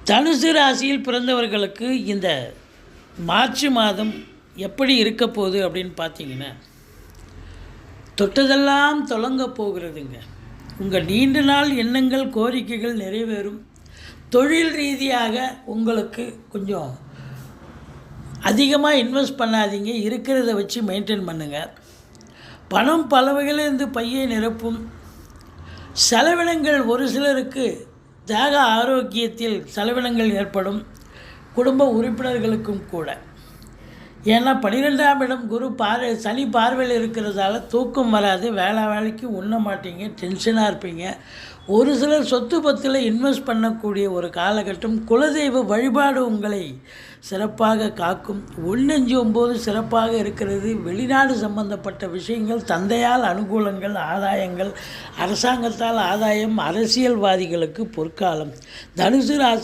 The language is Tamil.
தனுசு ராசியில் பிறந்தவர்களுக்கு இந்த மார்ச் மாதம் எப்படி இருக்க போகுது அப்படின்னு பார்த்தீங்கன்னா, தொட்டதெல்லாம் தொடங்க போகிறதுங்க. உங்கள் நீண்ட நாள் எண்ணங்கள் கோரிக்கைகள் நிறைவேறும். தொழில் ரீதியாக உங்களுக்கு கொஞ்சம் அதிகமாக இன்வெஸ்ட் பண்ணாதீங்க, இருக்கிறத வச்சு மெயின்டைன் பண்ணுங்கள். பணம் பல வகையிலிருந்து பையை நிரப்பும். செலவினங்கள் ஒரு சிலருக்கு தேக ஆரோக்கியத்தில் செலவினங்கள் ஏற்படும், குடும்ப உறுப்பினர்களுக்கும் கூட. ஏன்னா 12ஆம் இடம் குரு சனி பார்வையில் இருக்கிறதால தூக்கம் வராது, வேலைக்கு உண்ண மாட்டீங்க, டென்ஷனாக இருப்பீங்க. ஒரு சிலர் சொத்து பத்தில் இன்வெஸ்ட் பண்ணக்கூடிய ஒரு காலகட்டம். குலதெய்வ வழிபாடு உங்களை சிறப்பாக காக்கும். 159 சிறப்பாக இருக்கிறது. வெளிநாடு சம்பந்தப்பட்ட விஷயங்கள், தந்தையால் அனுகூலங்கள், ஆதாயங்கள், அரசாங்கத்தால் ஆதாயம், அரசியல்வாதிகளுக்கு பொற்காலம். தனுசு ராசி